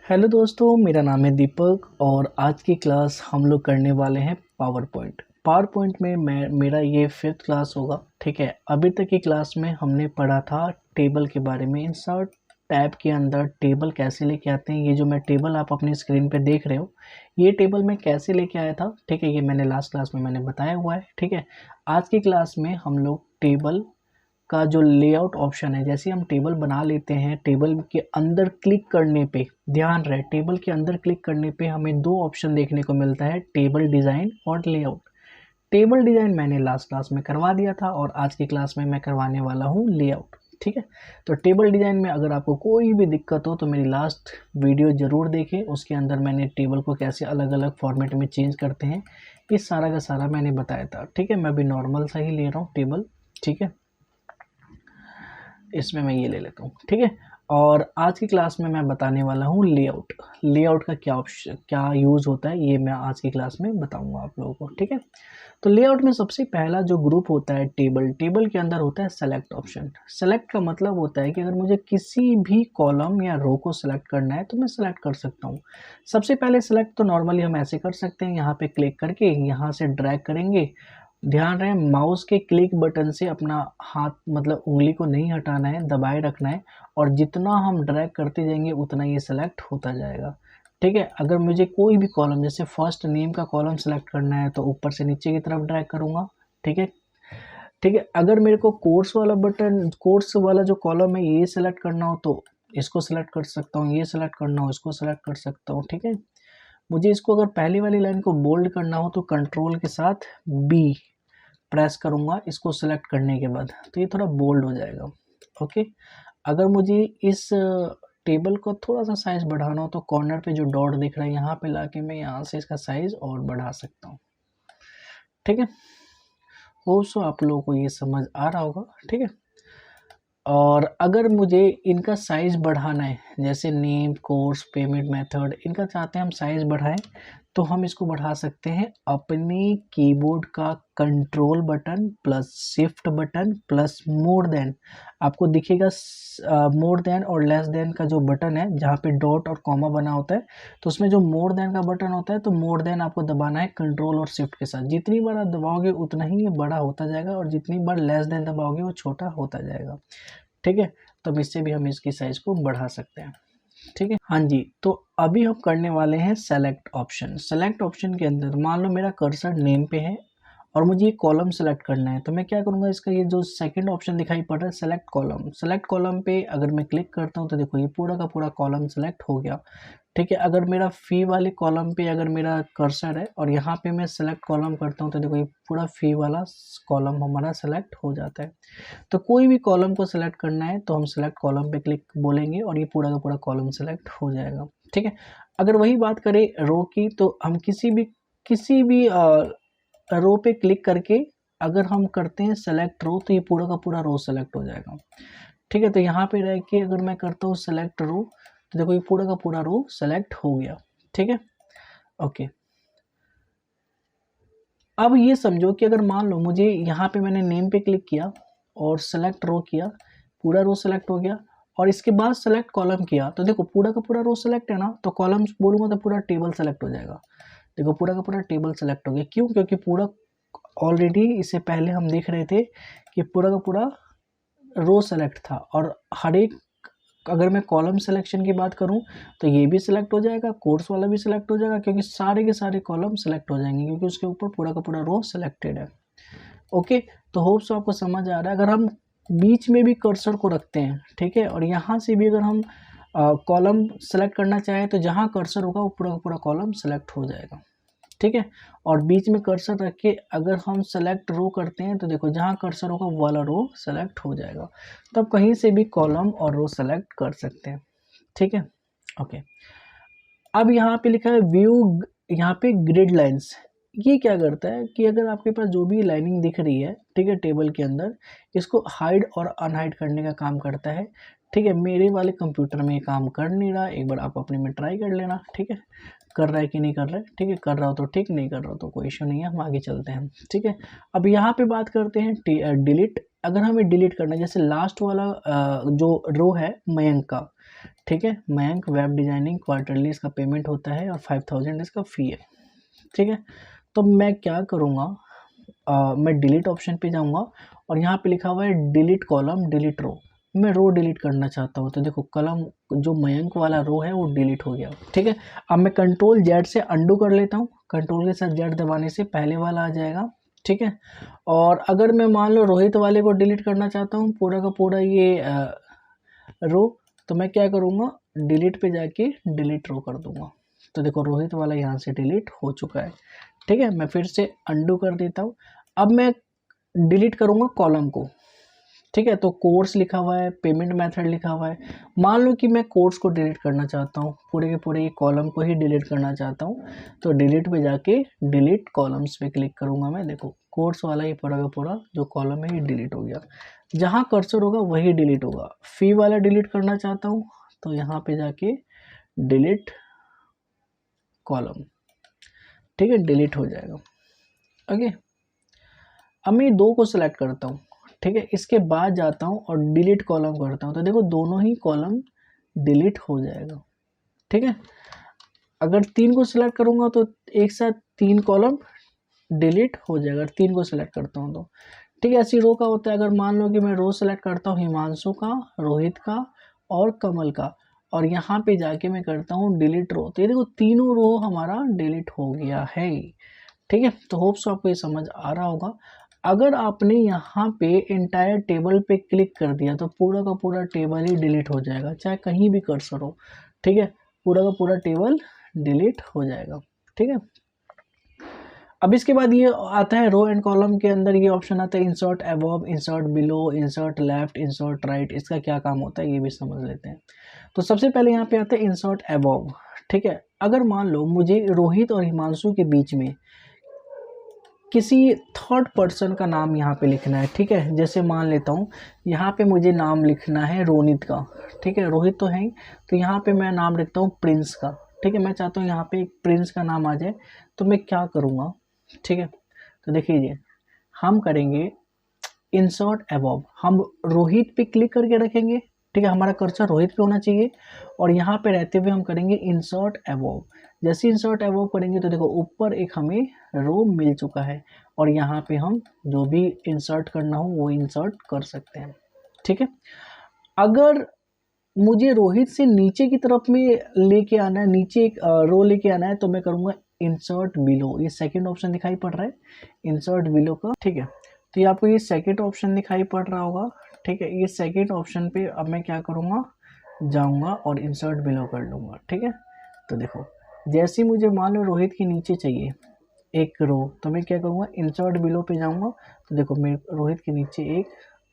Hello दोस्तों, मेरा नाम है दीपक और आज की क्लास हम लोग करने वाले हैं पावर पॉइंट। पावर पॉइंट में मेरा ये 5th क्लास होगा। ठीक है, अभी तक की क्लास में हमने पढ़ा था टेबल के बारे में। इंसर्ट टैब के अंदर टेबल कैसे लेके आते हैं। ये जो मैं टेबल आप अपनी स्क्रीन पे देख रहे हो, ये टेबल मैं कैसे लेके आया था। ठीक है, ये मैंने लास्ट क्लास में मैंने बताया हुआ है। ठीक है, आज की क्लास में हम लोग टेबल का जो लेआउट ऑप्शन है, जैसे हम टेबल बना लेते हैं, टेबल के अंदर क्लिक करने पे, ध्यान रहे टेबल के अंदर क्लिक करने पे हमें दो ऑप्शन देखने को मिलता है, टेबल डिज़ाइन और लेआउट। टेबल डिज़ाइन मैंने लास्ट क्लास में करवा दिया था और आज की क्लास में मैं करवाने वाला हूँ लेआउट। ठीक है, तो टेबल डिज़ाइन में अगर आपको कोई भी दिक्कत हो तो मेरी लास्ट वीडियो ज़रूर देखें, उसके अंदर मैंने टेबल को कैसे अलग अलग फॉर्मेट में चेंज करते हैं, ये सारा का सारा मैंने बताया था। ठीक है, मैं अभी नॉर्मल सा ही ले रहा हूँ टेबल। ठीक है, इसमें मैं ये ले लेता हूँ। ठीक है, और आज की क्लास में मैं बताने वाला हूँ लेआउट। लेआउट का क्या ऑप्शन, क्या यूज़ होता है, ये मैं आज की क्लास में बताऊँगा आप लोगों को। ठीक है, तो लेआउट में सबसे पहला जो ग्रुप होता है टेबल, टेबल के अंदर होता है सेलेक्ट ऑप्शन। सेलेक्ट का मतलब होता है कि अगर मुझे किसी भी कॉलम या रो को सेलेक्ट करना है तो मैं सेलेक्ट कर सकता हूँ। सबसे पहले सेलेक्ट तो नॉर्मली हम ऐसे कर सकते हैं, यहाँ पे क्लिक करके यहाँ से ड्रैग करेंगे। ध्यान रहे माउस के क्लिक बटन से अपना हाथ मतलब उंगली को नहीं हटाना है, दबाए रखना है, और जितना हम ड्रैग करते जाएंगे उतना ये सेलेक्ट होता जाएगा। ठीक है, अगर मुझे कोई भी कॉलम जैसे फर्स्ट नेम का कॉलम सेलेक्ट करना है तो ऊपर से नीचे की तरफ ड्रैग करूँगा। ठीक है, ठीक है, अगर मेरे को कोर्स वाला बटन, कोर्स वाला जो कॉलम है ये सेलेक्ट करना हो तो इसको सेलेक्ट कर सकता हूँ, ये सेलेक्ट करना हो इसको सेलेक्ट कर सकता हूँ। ठीक है, मुझे इसको अगर पहली वाली लाइन को बोल्ड करना हो तो कंट्रोल के साथ बी प्रेस करूँगा इसको सेलेक्ट करने के बाद, तो ये थोड़ा बोल्ड हो जाएगा। ओके, अगर मुझे इस टेबल को थोड़ा सा साइज़ बढ़ाना हो तो कॉर्नर पे जो डॉट दिख रहा है यहाँ पे लाके मैं यहाँ से इसका साइज़ और बढ़ा सकता हूँ। ठीक है, होप सो आप लोगों को ये समझ आ रहा होगा। ठीक है, और अगर मुझे इनका साइज़ बढ़ाना है, जैसे नेम, कोर्स, पेमेंट मेथड, इनका चाहते हैं हम साइज़ बढ़ाएं, तो हम इसको बढ़ा सकते हैं अपने कीबोर्ड का control button plus shift button plus more than. आपको दिखेगा मोर देन और लेस देन का जो बटन है जहाँ पे डॉट और कॉमा बना होता है, तो उसमें जो मोर देन का बटन होता है तो मोर देन आपको दबाना है कंट्रोल और शिफ्ट के साथ। जितनी बार आप दबाओगे उतना ही ये बड़ा होता जाएगा और जितनी बार लेस देन दबाओगे वो छोटा होता जाएगा। ठीक है, तो अब इससे भी हम इसकी साइज़ को बढ़ा सकते हैं। ठीक है, हाँ जी, तो अभी हम करने वाले हैं सेलेक्ट ऑप्शन। सेलेक्ट ऑप्शन के अंदर मान लो मेरा कर्सर नेम पे है और मुझे ये कॉलम सेलेक्ट करना है, तो मैं क्या करूँगा, इसका ये जो सेकंड ऑप्शन दिखाई पड़ रहा है सेलेक्ट कॉलम, सेलेक्ट कॉलम पे अगर मैं क्लिक करता हूँ तो देखो ये पूरा का पूरा कॉलम सेलेक्ट हो गया। ठीक है, अगर मेरा फी वाले कॉलम पे अगर मेरा कर्सर है और यहाँ पे मैं सेलेक्ट कॉलम करता हूँ तो देखो ये पूरा फी वाला कॉलम हमारा सेलेक्ट हो जाता है। तो कोई भी कॉलम को सेलेक्ट करना है तो हम सेलेक्ट कॉलम पे क्लिक बोलेंगे और ये पूरा का पूरा कॉलम सेलेक्ट हो जाएगा। ठीक है, अगर वही बात करें रो की, तो हम किसी भी रो पे क्लिक करके अगर हम करते हैं सेलेक्ट रो तो ये पूरा का पूरा रो सेलेक्ट हो जाएगा। ठीक है, तो यहाँ पे रह के अगर मैं करता हूँ सेलेक्ट रो तो देखो ये पूरा का पूरा रो सेलेक्ट हो गया। ठीक है, ओके, अब ये समझो कि अगर मान लो मुझे यहाँ पे मैंने नेम पे क्लिक किया और सेलेक्ट रो किया, पूरा रो सेलेक्ट हो गया, और इसके बाद सेलेक्ट कॉलम किया तो देखो पूरा का पूरा रो सेलेक्ट है ना, तो कॉलम्स बोलूँगा तो पूरा टेबल सेलेक्ट हो जाएगा। देखो पूरा का पूरा टेबल सेलेक्ट हो गया, क्यों? क्योंकि पूरा ऑलरेडी इससे पहले हम देख रहे थे कि पूरा का पूरा रो सेलेक्ट था, और हर एक अगर मैं कॉलम सिलेक्शन की बात करूं तो ये भी सिलेक्ट हो जाएगा, कोर्स वाला भी सिलेक्ट हो जाएगा, क्योंकि सारे के सारे कॉलम सेलेक्ट हो जाएंगे क्योंकि उसके ऊपर पूरा का पूरा रो सिलेक्टेड है। ओके, तो होप सो आपको समझ आ रहा है। अगर हम बीच में भी कर्सर को रखते हैं, ठीक है, और यहाँ से भी अगर हम कॉलम सेलेक्ट करना चाहें तो जहाँ कर्सर होगा वो पूरा का पूरा कॉलम सेलेक्ट हो जाएगा। ठीक है, और बीच में कर्सर रख के अगर हम सेलेक्ट रो करते हैं तो देखो जहाँ कर्सर होगा वो वाला रो सेलेक्ट हो जाएगा। तो आप कहीं से भी कॉलम और रो सेलेक्ट कर सकते हैं। ठीक है, ओके, अब यहाँ पे लिखा है व्यू, यहाँ पे ग्रिड लाइंस। ये क्या करता है कि अगर आपके पास जो भी लाइनिंग दिख रही है, ठीक है, टेबल के अंदर, इसको हाइड और अनहाइड करने का काम करता है। ठीक है, मेरे वाले कंप्यूटर में ये काम कर नहीं रहा, एक बार आप अपने में ट्राई कर लेना। ठीक है, कर रहा है कि नहीं कर रहा है। ठीक है, कर रहा हो तो ठीक, नहीं कर रहा हो तो कोई इशू नहीं है, हम आगे चलते हैं। ठीक है, अब यहाँ पे बात करते हैं डिलीट। अगर हमें डिलीट करना है, जैसे लास्ट वाला जो रो है मयंक का, ठीक है। मयंक वेब डिजाइनिंग क्वार्टरली इसका पेमेंट होता है और 5000 इसका फ़ी है। ठीक है। तो मैं क्या करूँगा, मैं डिलीट ऑप्शन पे जाऊँगा और यहाँ पे लिखा हुआ है डिलीट कॉलम डिलीट रो। मैं रो डिलीट करना चाहता हूँ, तो देखो कॉलम जो मयंक वाला रो है वो डिलीट हो गया। ठीक है। अब मैं कंट्रोल जेड से अंडू कर लेता हूँ। कंट्रोल के साथ जेड दबाने से पहले वाला आ जाएगा। ठीक है। और अगर मैं मान लो रोहित वाले को डिलीट करना चाहता हूँ पूरा का पूरा ये रो, तो मैं क्या करूँगा, डिलीट पे जाके डिलीट रो कर दूंगा। तो देखो रोहित वाला यहाँ से डिलीट हो चुका है। ठीक है। मैं फिर से अंडू कर देता हूँ। अब मैं डिलीट करूँगा कॉलम को। ठीक है। तो कोर्स लिखा हुआ है, पेमेंट मेथड लिखा हुआ है। मान लो कि मैं कोर्स को डिलीट करना चाहता हूँ, पूरे के पूरे ये कॉलम को ही डिलीट करना चाहता हूँ, तो डिलीट पे जाके डिलीट कॉलम्स पे क्लिक करूँगा मैं। देखो कोर्स वाला ये पूरा का पूरा जो कॉलम है ये डिलीट हो गया। जहाँ कर्सर होगा वही डिलीट होगा। फी वाला डिलीट करना चाहता हूँ तो यहाँ पे जाके डिलीट कॉलम। ठीक है। डिलीट हो जाएगा। ओके। अब मैं दो को सिलेक्ट करता हूँ। ठीक है। इसके बाद जाता हूँ और डिलीट कॉलम करता हूँ, तो देखो दोनों ही कॉलम डिलीट हो जाएगा। ठीक है। अगर तीन को सिलेक्ट करूँगा तो एक साथ तीन कॉलम डिलीट हो जाएगा, अगर तीन को सिलेक्ट करता हूँ तो। ठीक है। ऐसी रो का होता है। अगर मान लो कि मैं रो सेलेक्ट करता हूँ हिमांशु का, रोहित का और कमल का, और यहाँ पे जाके मैं करता हूँ डिलीट रो, तो ये देखो तीनों रो हमारा डिलीट हो गया है। ठीक है। तो होप सो आपको ये समझ आ रहा होगा। अगर आपने यहाँ पे इंटायर टेबल पे क्लिक कर दिया तो पूरा का पूरा टेबल ही डिलीट हो जाएगा, चाहे कहीं भी कर्सर हो। ठीक है। पूरा का पूरा टेबल डिलीट हो जाएगा। ठीक है। अब इसके बाद ये आता है रो एंड कॉलम के अंदर ये ऑप्शन आता है insert above, insert below, insert left, insert right. इसका क्या काम होता है ये भी समझ लेते हैं। तो सबसे पहले यहाँ पे आता है इंसर्ट अबव। ठीक है। अगर मान लो मुझे रोहित और हिमांशु के बीच में किसी थर्ड पर्सन का नाम यहाँ पे लिखना है। ठीक है। जैसे मान लेता हूँ यहाँ पे मुझे नाम लिखना है रोनित का। ठीक है। रोहित तो है ही, तो यहाँ पे मैं नाम लिखता हूँ प्रिंस का। ठीक है। मैं चाहता हूँ यहाँ पे एक प्रिंस का नाम आ जाए, तो मैं क्या करूँगा। ठीक है। तो देखिए हम करेंगे इंसर्ट अबव, हम रोहित पे क्लिक करके रखेंगे। ठीक है। हमारा कर्सर रोहित पे होना चाहिए और यहाँ पे रहते हुए हम करेंगे इंसर्ट अबव। जैसे इंसर्ट अबव करेंगे तो देखो ऊपर एक हमें रो मिल चुका है और यहाँ पे हम जो भी इंसर्ट करना हो वो इंसर्ट कर सकते हैं। ठीक है। अगर मुझे रोहित से नीचे की तरफ में लेके आना है, नीचे एक रो लेके आना है, तो मैं करूँगा इंसर्ट बिलो। ये सेकंड ऑप्शन दिखाई पड़ रहा है इंसर्ट बिलो का। ठीक है। तो ये आपको ये सेकंड ऑप्शन दिखाई पड़ रहा होगा। ठीक है। ये सेकंड ऑप्शन पे अब मैं क्या करूँगा, जाऊँगा और इंसर्ट बिलो कर लूँगा। ठीक है। तो देखो जैसे ही मुझे मान लो रोहित के नीचे चाहिए एक रो, तो मैं क्या करूँगा इंसर्ट बिलो पे जाऊँगा। तो देखो मेरे रोहित के नीचे एक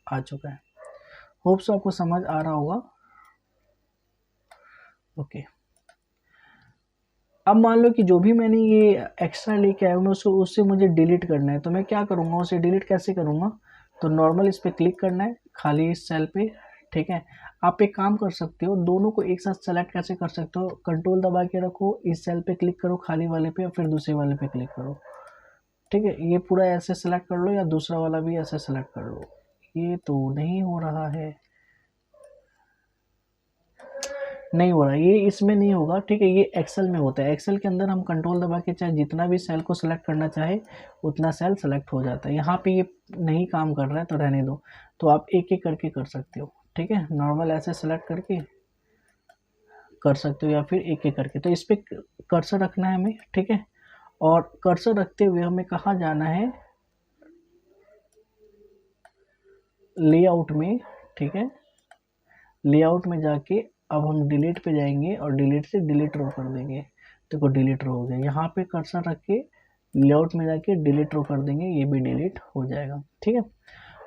आ चुका है। होप सो आपको समझ आ रहा होगा। ओके। अब मान लो कि जो भी मैंने ये एक्स्ट्रा लेके आया हूँ उसको उससे मुझे डिलीट करना है, तो मैं क्या करूँगा, उसे डिलीट कैसे करूँगा। तो नॉर्मल इस पर क्लिक करना है खाली इस सेल पे। ठीक है। आप एक काम कर सकते हो, दोनों को एक साथ सेलेक्ट कैसे कर सकते हो, कंट्रोल दबा के रखो, इस सेल पे क्लिक करो खाली वाले पे और फिर दूसरे वाले पे क्लिक करो। ठीक है। ये पूरा ऐसे सेलेक्ट कर लो या दूसरा वाला भी ऐसे सेलेक्ट कर लो। ये तो नहीं हो रहा है, नहीं हो रहा है, ये इसमें नहीं होगा। ठीक है। ये एक्सेल में होता है। एक्सेल के अंदर हम कंट्रोल दबा के चाहे जितना भी सेल को सिलेक्ट करना चाहे उतना सेल सेलेक्ट हो जाता है। यहाँ पे ये नहीं काम कर रहा है तो रहने दो। तो आप एक एक करके कर सकते हो। ठीक है। नॉर्मल ऐसे सेलेक्ट करके कर सकते हो या फिर एक एक करके। तो इस पर कर्सर रखना है हमें। ठीक है। और कर्सर रखते हुए हमें कहाँ जाना है, लेआउट में। ठीक है। लेआउट में जाके अब हम डिलीट पे जाएंगे और डिलीट से डिलीट रो कर देंगे। देखो डिलीट रो हो गया। यहाँ पे कर्सर रख के लेआउट में जाके डिलीट रो कर देंगे, ये भी डिलीट हो जाएगा। ठीक है।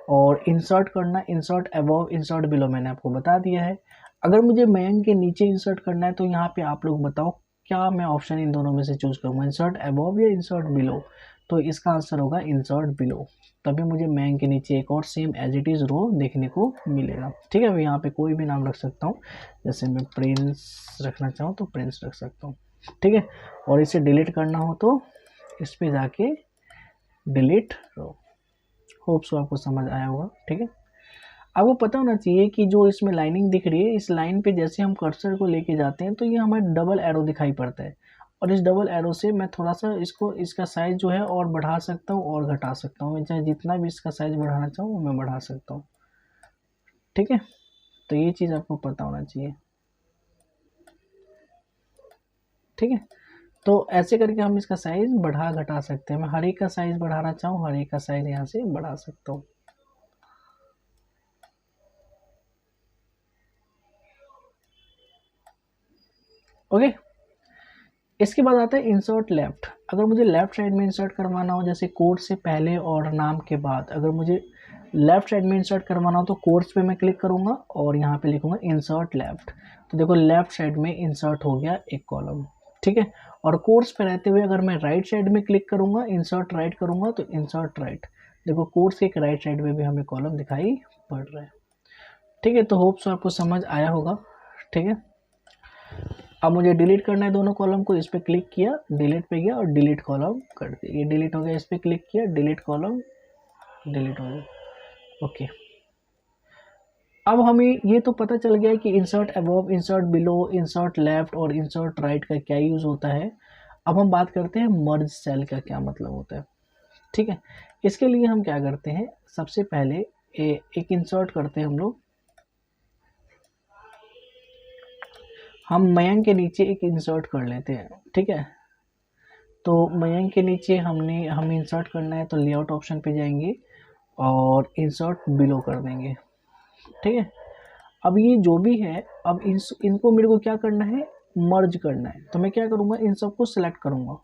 और इंसर्ट करना, इंसर्ट अबव इंसर्ट बिलो मैंने आपको बता दिया है। अगर मुझे मयंक के नीचे इंसर्ट करना है तो यहाँ पे आप लोग बताओ क्या मैं ऑप्शन इन दोनों में से चूज करूँगा, इंसर्ट अबव या इंसर्ट बिलो। तो इसका आंसर होगा इंसर्ट बिलो। तभी मुझे मयंक के नीचे एक और सेम एज इट इज़ रो देखने को मिलेगा। ठीक है। मैं यहाँ पे कोई भी नाम रख सकता हूँ, जैसे मैं प्रिंस रखना चाहूँ तो प्रिंस रख सकता हूँ। ठीक है। और इसे डिलीट करना हो तो इस पर जाके डिलीट रो। होप सो आपको समझ आया होगा। ठीक है। आपको पता होना चाहिए कि जो इसमें लाइनिंग दिख रही है, इस लाइन पे जैसे हम कर्सर को लेके जाते हैं तो ये हमें डबल एरो दिखाई पड़ता है, और इस डबल एरो से मैं थोड़ा सा इसका साइज़ जो है और बढ़ा सकता हूँ और घटा सकता हूँ, मैं चाहे जितना भी इसका साइज़ बढ़ाना चाहूँ मैं बढ़ा सकता हूँ। ठीक है, तो ये चीज़ आपको पता होना चाहिए। ठीक है, तो ऐसे करके हम इसका साइज़ बढ़ा घटा सकते हैं। मैं हर एक का साइज़ बढ़ाना चाहूँ, हर एक का साइज़ यहाँ से बढ़ा सकता हूँ। ओके, इसके बाद आता है इंसर्ट लेफ्ट। अगर मुझे लेफ्ट साइड में इंसर्ट करवाना हो, जैसे कोर्स से पहले और नाम के बाद, अगर मुझे लेफ्ट साइड में इंसर्ट करवाना हो तो कोर्स पे मैं क्लिक करूँगा और यहाँ पे लिखूँगा इंसर्ट लेफ्ट। तो देखो लेफ्ट साइड में इंसर्ट हो गया एक कॉलम। ठीक है, और कोर्स पे रहते हुए अगर मैं राइट साइड में क्लिक करूँगा, इंसर्ट राइट करूँगा तो इंसर्ट राइट, देखो कोर्स के एक राइट साइड में भी हमें कॉलम दिखाई पड़ रहा है। ठीक है, तो होप सो आपको समझ आया होगा। ठीक है, अब मुझे डिलीट करना है दोनों कॉलम को, इस पर क्लिक किया, डिलीट पे गया और डिलीट कॉलम कर दिया, ये डिलीट हो गया, इस पर क्लिक किया, डिलीट कॉलम, डिलीट हो गया। ओके, अब हमें ये तो पता चल गया कि insert above, insert below, insert left और इंसर्ट राइट का क्या यूज़ होता है। अब हम बात करते हैं मर्ज सेल का क्या मतलब होता है। ठीक है, इसके लिए हम क्या करते हैं, सबसे पहले एक इंसर्ट करते हैं हम लोग, हम मयंक के नीचे एक इंसर्ट कर लेते हैं। ठीक है, तो मयंक के नीचे हम इंसर्ट करना है तो लेआउट ऑप्शन पे जाएंगे और इंसर्ट बिलो कर देंगे। ठीक है, अब ये जो भी है, अब इनको मेरे को क्या करना है, मर्ज करना है। तो मैं क्या करूँगा, इन सबको सिलेक्ट करूँगा,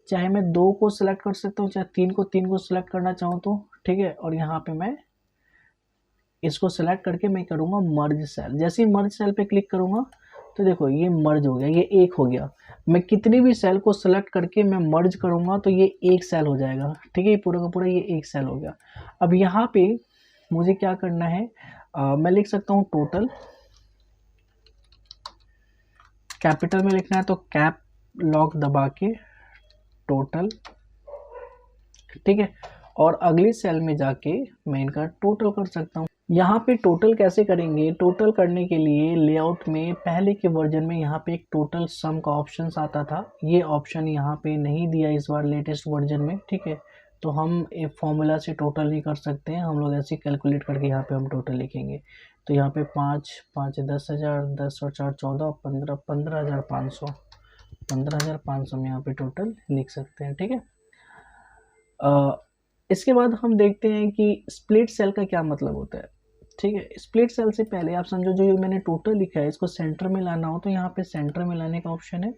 चाहे मैं 2 को सिलेक्ट कर सकता हूँ, चाहे 3 को सिलेक्ट करना चाहूँ तो। ठीक है, और यहाँ पे मैं इसको सिलेक्ट करके मैं करूँगा मर्ज सेल। जैसे ही मर्ज सेल पे क्लिक करूँगा तो देखो ये मर्ज हो गया, ये एक हो गया। मैं कितनी भी सेल को सिलेक्ट करके मैं मर्ज करूँगा तो ये एक सेल हो जाएगा। ठीक है, ये पूरा का पूरा ये एक सेल हो गया। अब यहाँ पे मुझे क्या करना है, मैं लिख सकता हूँ टोटल, कैपिटल में लिखना है तो कैप लॉक दबा के टोटल। ठीक है, और अगली सेल में जाके मैं इनका टोटल कर सकता हूँ। यहाँ पे टोटल कैसे करेंगे, टोटल करने के लिए लेआउट में पहले के वर्जन में यहाँ पे एक टोटल सम का ऑप्शन आता था, ये ऑप्शन यहाँ पे नहीं दिया इस बार लेटेस्ट वर्जन में। ठीक है, तो हम एक फॉर्मूला से टोटल नहीं कर सकते हैं, हम लोग ऐसे कैलकुलेट करके यहाँ पे हम टोटल लिखेंगे। तो यहाँ पे 5 5 10,000, 10 और 4 14, 15 15,500, 15,500 में यहाँ पे टोटल लिख सकते हैं। ठीक है, इसके बाद हम देखते हैं कि स्प्लिट सेल का क्या मतलब होता है। ठीक है, स्प्लिट सेल से पहले आप समझो जो ये मैंने टोटल लिखा है इसको सेंटर में लाना हो तो यहाँ पे सेंटर में लाने का ऑप्शन है,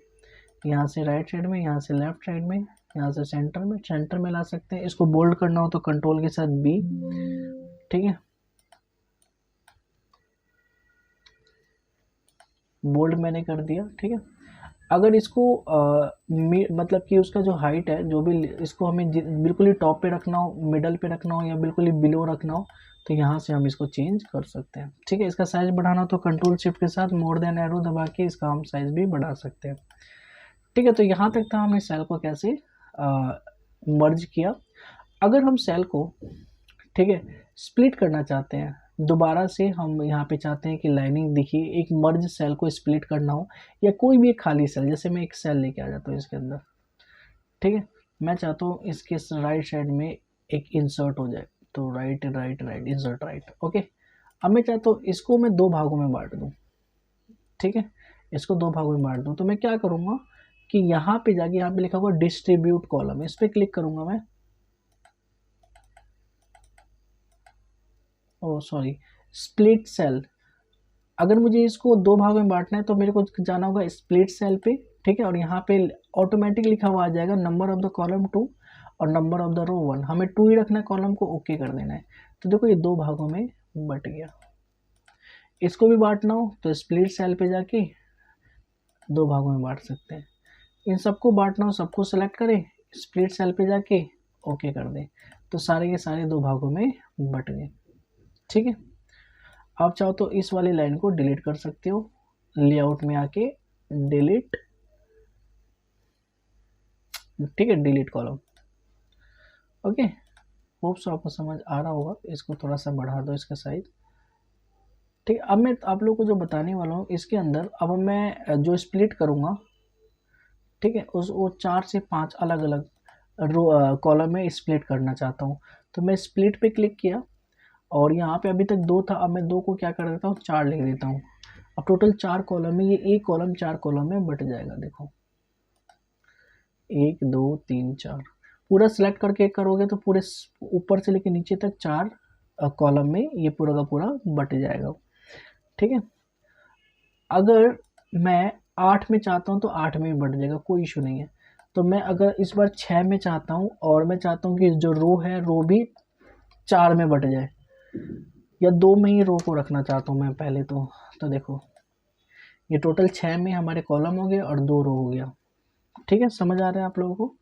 यहाँ से राइट साइड में, यहाँ से लेफ्ट साइड में, यहाँ से सेंटर में ला सकते हैं। इसको बोल्ड करना हो तो कंट्रोल के साथ बी। ठीक है, बोल्ड मैंने कर दिया। ठीक है, अगर इसको मतलब कि उसका जो हाइट है, जो भी इसको हमें बिल्कुल ही टॉप पे रखना हो, मिडल पे रखना हो या बिल्कुल ही बिलो रखना हो तो यहाँ से हम इसको चेंज कर सकते हैं। ठीक है, इसका साइज बढ़ाना हो तो कंट्रोल शिफ्ट के साथ मोर देन एरो दबा के इसका हम साइज भी बढ़ा सकते हैं। ठीक है, तो यहाँ तक था हमने सेल को कैसे मर्ज किया। अगर हम सेल को, ठीक है, स्प्लिट करना चाहते हैं दोबारा से, हम यहाँ पे चाहते हैं कि लाइनिंग दिखिए, एक मर्ज सेल को स्प्लिट करना हो या कोई भी एक खाली सेल, जैसे मैं एक सेल लेके आ जाता हूँ इसके अंदर। ठीक है, मैं चाहता हूँ इसके राइट साइड में एक इंसर्ट हो जाए, तो right right right insert right. Okay, अब मैं चाहता हूँ इसको मैं 2 भागों में बांट दूँ। ठीक है, इसको 2 भागों में बांट दूँ तो मैं क्या करूँगा कि यहाँ पे जाके यहाँ पे लिखा हुआ डिस्ट्रीब्यूट कॉलम, इस पर क्लिक करूँगा मैं, ओ सॉरी, स्प्लिट सेल। अगर मुझे इसको 2 भागों में बांटना है तो मेरे को जाना होगा स्प्लिट सेल पे। ठीक है, और यहाँ पे ऑटोमेटिक लिखा हुआ आ जाएगा नंबर ऑफ द कॉलम 2 और नंबर ऑफ द रो 1, हमें 2 ही रखना है कॉलम को, ओके कर देना है। तो देखो ये 2 भागों में बट गया। इसको भी बांटना हो तो स्प्लिट सेल पे जाके 2 भागों में बांट सकते हैं। इन सबको बांटना हो, सबको सेलेक्ट करें, स्प्लिट सेल पे जाके ओके कर दें, तो सारे के सारे 2 भागों में बट गए। ठीक है, आप चाहो तो इस वाली लाइन को डिलीट कर सकते हो, लेआउट में आके डिलीट। ठीक है, delete column. Okay, hope so आपको समझ आ रहा होगा। इसको थोड़ा सा बढ़ा दो इसका साइज। ठीक है, अब मैं आप लोग को जो बताने वाला हूँ इसके अंदर, अब मैं जो स्प्लिट करूँगा, ठीक है, उस वो 4 से 5 अलग अलग रो कॉलम में स्प्लिट करना चाहता हूँ। तो मैं स्प्लिट पे क्लिक किया और यहाँ पे अभी तक 2 था, अब मैं 2 को क्या कर देता हूँ, 4 लिख देता हूँ। अब टोटल 4 कॉलम में, ये एक कॉलम 4 कॉलम में बट जाएगा। देखो 1 2 3 4 पूरा सिलेक्ट करके करोगे तो पूरे ऊपर से लेके नीचे तक 4 कॉलम में ये पूरा का पूरा बट जाएगा। ठीक है, अगर मैं 8 में चाहता हूँ तो 8 में भी बट जाएगा, कोई इशू नहीं है। तो मैं अगर इस बार 6 में चाहता हूँ और मैं चाहता हूँ कि जो रो है रो भी 4 में बट जाए, या 2 में ही रो को रखना चाहता हूँ मैं पहले तो देखो ये टोटल 6 में हमारे कॉलम हो गए और 2 रो हो गया। ठीक है, समझ आ रहा है आप लोगों को?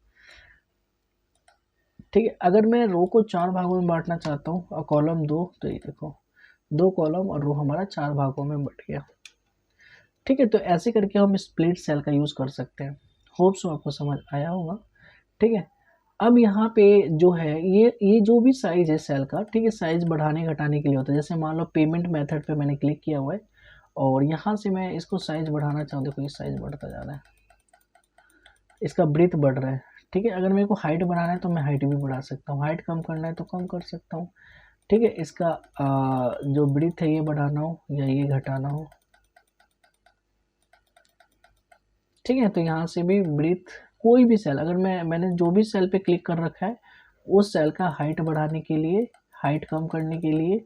ठीक है, अगर मैं रो को 4 भागों में बांटना चाहता हूँ और कॉलम 2, तो ये देखो 2 कॉलम और रो हमारा 4 भागों में बट गया। ठीक है, तो ऐसे करके हम स्प्लिट सेल का यूज़ कर सकते हैं। होप सो आपको समझ आया होगा। ठीक है, अब यहाँ पे जो है ये जो भी साइज़ है सेल का, ठीक है, साइज़ बढ़ाने घटाने के लिए होता है। जैसे मान लो पेमेंट मेथड पे मैंने क्लिक किया हुआ है और यहाँ से मैं इसको साइज़ बढ़ाना चाहूँ, देखो ये साइज़ बढ़ता जा रहा है, इसका ब्रीथ बढ़ रहा है। ठीक है, अगर मेरे को हाइट बढ़ाना है तो मैं हाइट भी बढ़ा सकता हूँ, हाइट कम करना है तो कम कर सकता हूँ। ठीक है, इसका जो ब्रीथ है ये बढ़ाना हो या ये घटाना हो, ठीक है, तो यहाँ से भी ब्रीथ, कोई भी सेल, अगर मैंने जो भी सेल पे क्लिक कर रखा है उस सेल का हाइट बढ़ाने के लिए, हाइट कम करने के लिए,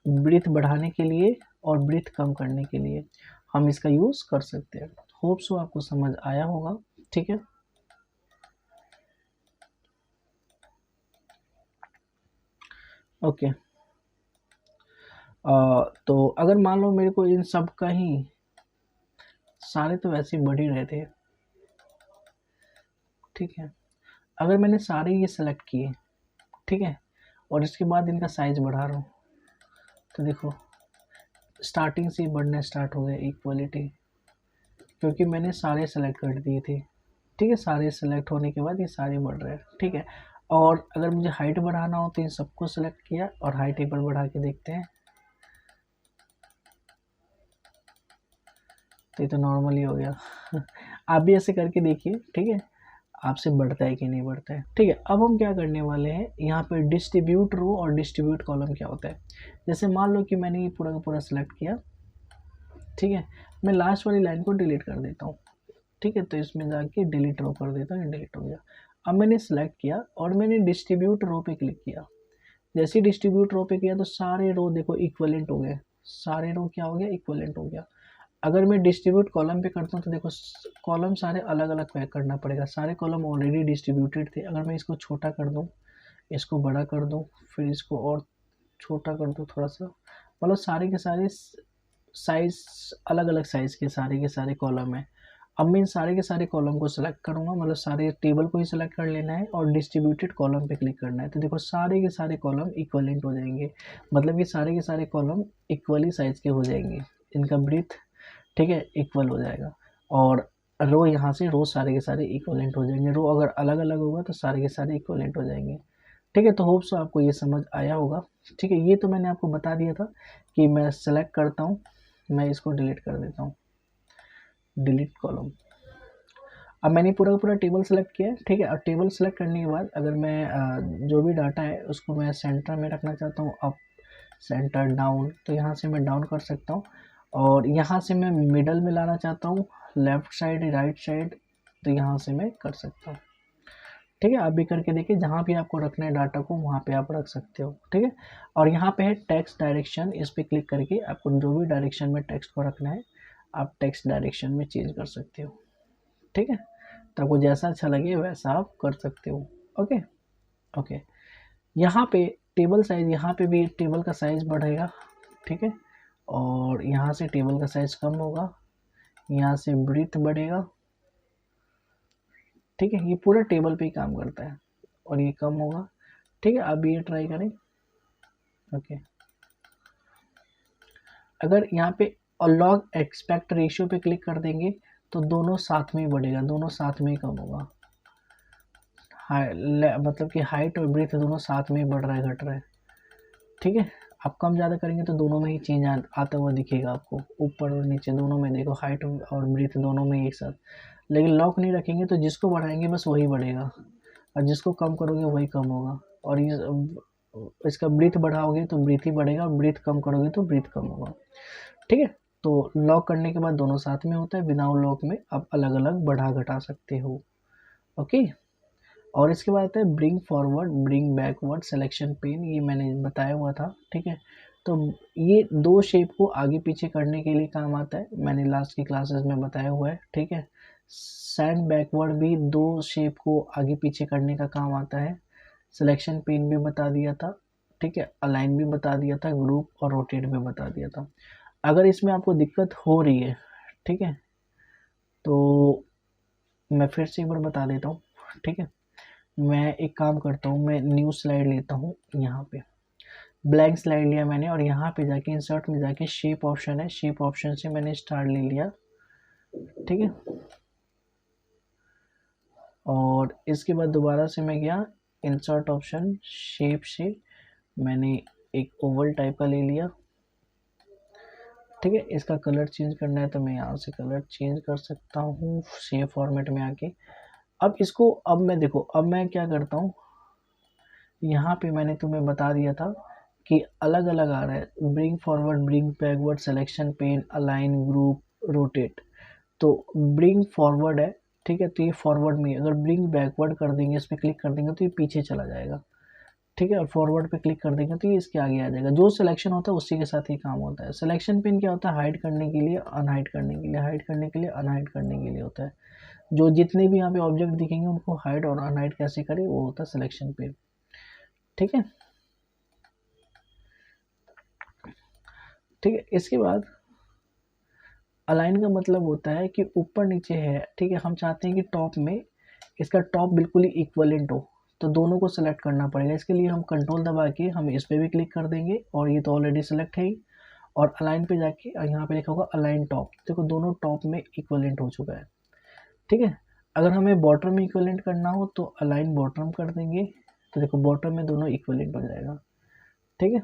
ब्रीथ बढ़ाने के लिए और ब्रीथ कम करने के लिए हम इसका यूज़ कर सकते हैं। होप सो आपको समझ आया होगा। ठीक है, ओके। तो अगर मान लो मेरे को इन सब का ही, सारे तो वैसे ही बढ़ ही रहे थे, ठीक है, अगर मैंने सारे ये सेलेक्ट किए, ठीक है, और इसके बाद इनका साइज़ बढ़ा रहा हूँ, तो देखो स्टार्टिंग से ही बढ़ना स्टार्ट हो गया इक्वलिटी, क्योंकि मैंने सारे सेलेक्ट कर दिए थे। ठीक है, सारे सेलेक्ट होने के बाद ये सारे बढ़ रहे हैं। ठीक है, और अगर मुझे हाइट बढ़ाना हो तो इन सबको सेलेक्ट किया और हाइट एक बार बढ़ा के देखते हैं, तो ये तो नॉर्मल ही हो गया। आप भी ऐसे करके देखिए, ठीक है, आपसे बढ़ता है कि नहीं बढ़ता है। ठीक है, अब हम क्या करने वाले हैं, यहाँ पे डिस्ट्रीब्यूट रो और डिस्ट्रीब्यूट कॉलम क्या होता है। जैसे मान लो कि मैंने ये पूरा का पूरा सेलेक्ट किया, ठीक है, मैं लास्ट वाली लाइन को डिलीट कर देता हूँ। ठीक है, तो इसमें जाके डिलीट रो कर देता हूँ, डिलीट हो गया। अब मैंने सेलेक्ट किया और मैंने डिस्ट्रीब्यूट रो पे क्लिक किया। जैसे ही डिस्ट्रीब्यूट रो पे किया तो सारे रो देखो इक्वलेंट हो गए, सारे रो क्या हो गया, इक्वलेंट हो गया। अगर मैं डिस्ट्रीब्यूट कॉलम पे करता हूँ तो देखो कॉलम सारे अलग अलग पैक करना पड़ेगा, सारे कॉलम ऑलरेडी डिस्ट्रीब्यूटेड थे। अगर मैं इसको छोटा कर दूँ, इसको बड़ा कर दूँ, फिर इसको और छोटा कर दूँ थोड़ा सा, मतलब सारे के सारे साइज अलग अलग साइज़ के सारे कॉलम है। अब मैं इन सारे के सारे कॉलम को सिलेक्ट करूँगा, मतलब सारे टेबल को ही सिलेक्ट कर लेना है और डिस्ट्रीब्यूटेड कॉलम पे क्लिक करना है। तो देखो सारे के सारे कॉलम इक्वलेंट हो जाएंगे, मतलब कि सारे के सारे कॉलम इक्वली साइज़ के हो जाएंगे, इनका ब्रीथ, ठीक है, इक्वल हो जाएगा। और रो यहाँ से रो सारे के सारे इक्वलेंट हो जाएंगे, रो अगर अलग अलग होगा तो सारे के सारे इक्वलेंट हो जाएंगे। ठीक है, तो होप सो आपको ये समझ आया होगा। ठीक है, ये तो मैंने आपको बता दिया था कि मैं सेलेक्ट करता हूँ, मैं इसको डिलीट कर देता हूँ, डिलीट कॉलम। अब मैंने पूरा का पूरा टेबल सेलेक्ट किया है। ठीक है, और टेबल सेलेक्ट करने के बाद अगर मैं जो भी डाटा है उसको मैं सेंटर में रखना चाहता हूँ, अप सेंटर डाउन, तो यहाँ से मैं डाउन कर सकता हूँ। और यहाँ से मैं मिडल में लाना चाहता हूँ, लेफ़्ट साइड राइट साइड, तो यहाँ से मैं कर सकता हूँ। ठीक है, आप भी करके देखिए, जहाँ भी आपको रखना है डाटा को वहाँ पे आप रख सकते हो। ठीक है, और यहाँ पे है टेक्स्ट डायरेक्शन, इस पर क्लिक करके आपको जो भी डायरेक्शन में टेक्स्ट को रखना है आप टेक्स्ट डायरेक्शन में चेंज कर सकते हो। ठीक है, तो आपको जैसा अच्छा लगे वैसा आप कर सकते हो। ओके ओके, यहाँ पे टेबल साइज़, यहाँ पे भी टेबल का साइज़ बढ़ेगा। ठीक है, और यहाँ से टेबल का साइज़ कम होगा, यहाँ से ब्रीथ बढ़ेगा। ठीक है, ये पूरा टेबल पे ही काम करता है और ये कम होगा। ठीक है, आप भी ये ट्राई करें। ओके, अगर यहाँ पे लॉग एक्सपेक्ट रेशियो पे क्लिक कर देंगे तो दोनों साथ में ही बढ़ेगा, दोनों साथ में ही कम होगा। मतलब कि हाइट और ब्रीथ दोनों साथ में ही बढ़ रहा है घट रहा है। ठीक है, आप कम ज़्यादा करेंगे तो दोनों में ही चेंज आता हुआ दिखेगा आपको, ऊपर और नीचे दोनों में देखो, हाइट और ब्रीथ दोनों में एक साथ। लेकिन लॉक नहीं रखेंगे तो जिसको बढ़ाएंगे बस वही बढ़ेगा, और जिसको कम करोगे वही कम होगा। और इसका ब्रीथ बढ़ाओगे तो ब्रीथ ही बढ़ेगा, और ब्रीथ कम करोगे तो ब्रीथ कम होगा। ठीक है, तो लॉक करने के बाद दोनों साथ में होता है, बिना लॉक में आप अलग अलग बढ़ा घटा सकते हो। ओके, और इसके बाद आता है bring forward, bring backward, selection pen, ये मैंने बताया हुआ था। ठीक है, तो ये दो शेप को आगे पीछे करने के लिए काम आता है, मैंने लास्ट की क्लासेस में बताया हुआ है। ठीक है, सेंड बैकवर्ड भी दो शेप को आगे पीछे करने का काम आता है। सिलेक्शन पेन भी बता दिया था। ठीक है, अलाइन भी बता दिया था, ग्रुप और रोटेट भी बता दिया था। अगर इसमें आपको दिक्कत हो रही है, ठीक है, तो मैं फिर से एक बार बता देता हूँ। ठीक है, मैं एक काम करता हूँ, मैं न्यू स्लाइड लेता हूँ, यहाँ पे ब्लैंक स्लाइड लिया मैंने, और यहाँ पे जाके इंसर्ट में जाके शेप ऑप्शन है, शेप ऑप्शन से मैंने स्टार ले लिया। ठीक है, और इसके बाद दोबारा से मैं गया इंसर्ट ऑप्शन, शेप से मैंने एक ओवल टाइप का ले लिया। ठीक है, इसका कलर चेंज करना है तो मैं यहाँ से कलर चेंज कर सकता हूँ शेप फॉर्मेट में आके। अब इसको, अब मैं देखो, अब मैं क्या करता हूँ, यहाँ पे मैंने तुम्हें बता दिया था कि अलग अलग आ रहा है, bring forward, bring backward, selection pen, align, group, rotate. तो ब्रिंग फॉरवर्ड है, ठीक है, तो ये फॉरवर्ड में, अगर ब्रिंग बैकवर्ड कर देंगे, इस पर क्लिक कर देंगे तो ये पीछे चला जाएगा। ठीक है, और फॉरवर्ड पे क्लिक कर देंगे तो ये इसके आगे आ जाएगा। जो सिलेक्शन होता है उसी के साथ ही काम होता है। सिलेक्शन पिन क्या होता है, हाइड करने के लिए, अनहाइड करने के लिए, हाइड करने के लिए, अनहाइड करने के लिए होता है। जो जितने भी यहाँ पे ऑब्जेक्ट दिखेंगे उनको हाइड और अनहाइड कैसे करें, वो होता है सिलेक्शन पिन। ठीक है, ठीक है, इसके बाद अलाइन का मतलब होता है कि ऊपर नीचे है। ठीक है, हम चाहते हैं कि टॉप में इसका टॉप बिल्कुल ही इक्वलेंट हो, तो दोनों को सेलेक्ट करना पड़ेगा। इसके लिए हम कंट्रोल दबा के हम इस पर भी क्लिक कर देंगे, और ये तो ऑलरेडी सेलेक्ट है ही, और अलाइन पे जाके यहाँ पे लिखा होगा अलाइन टॉप, देखो दोनों टॉप में इक्वलेंट हो चुका है। ठीक है, अगर हमें बॉटम में इक्वलेंट करना हो तो अलाइन बॉटम कर देंगे, तो देखो बॉटम में दोनों इक्वलेंट हो जाएगा। ठीक है,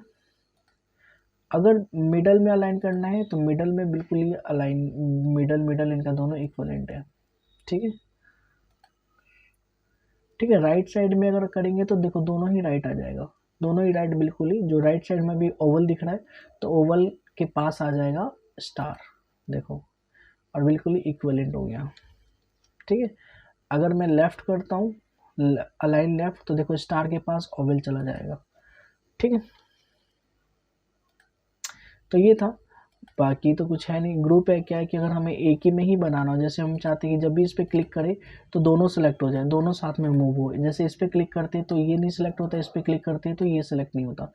अगर मिडल में अलाइन करना है तो मिडल में बिल्कुल ही अलाइन, मिडल मिडल इनका दोनों इक्वलेंट है। ठीक है, ठीक है, राइट साइड में अगर करेंगे तो देखो दोनों ही राइट आ जाएगा, दोनों ही राइट, बिल्कुल ही। जो राइट साइड में भी ओवल दिख रहा है तो ओवल के पास आ जाएगा स्टार, देखो, और बिल्कुल ही इक्वलेंट हो गया। ठीक है, अगर मैं लेफ्ट करता हूँ, अलाइन लेफ्ट, तो देखो स्टार के पास ओवल चला जाएगा। ठीक है, तो ये था, बाकी तो कुछ है नहीं। ग्रुप है क्या है कि अगर हमें एक ही में ही बनाना हो, जैसे हम चाहते हैं कि जब भी इस पर क्लिक करें तो दोनों सेलेक्ट हो जाए, दोनों साथ में मूव हो। जैसे इस पर क्लिक करते हैं तो ये नहीं सेलेक्ट होता, इस पर क्लिक करते हैं तो ये सेलेक्ट नहीं होता,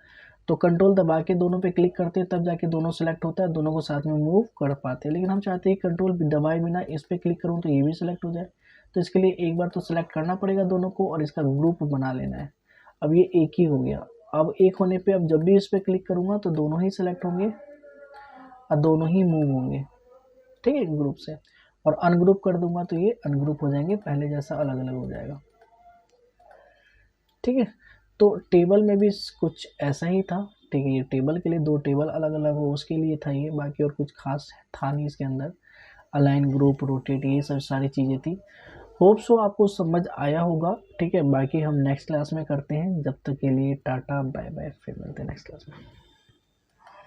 तो कंट्रोल दबा के दोनों पे क्लिक करते हैं तब जाके दोनों सेलेक्ट होता है, दोनों को साथ में मूव कर पाते हैं। लेकिन हम चाहते हैं कंट्रोल दबाए बिना इस पर क्लिक करूँ तो ये भी सिलेक्ट हो जाए, तो इसके लिए एक बार तो सेलेक्ट करना पड़ेगा दोनों को, और इसका ग्रुप बना लेना है। अब ये एक ही हो गया। अब एक होने पे अब जब भी इस पर क्लिक करूँगा तो दोनों ही सेलेक्ट होंगे और दोनों ही मूव होंगे। ठीक है, ग्रुप से, और अनग्रुप कर दूंगा तो ये अनग्रुप हो जाएंगे, पहले जैसा अलग अलग हो जाएगा। ठीक है, तो टेबल में भी कुछ ऐसा ही था। ठीक है, ये टेबल के लिए दो टेबल अलग अलग हो उसके लिए था ये, बाकी और कुछ खास था नहीं इसके अंदर। अलाइन, ग्रुप, रोटेट, ये सब सारी चीज़ें थी। होप सो आपको समझ आया होगा। ठीक है, बाकी हम नेक्स्ट क्लास में करते हैं, जब तक के लिए टाटा बाय बाय, फिर मिलते हैं नेक्स्ट क्लास में।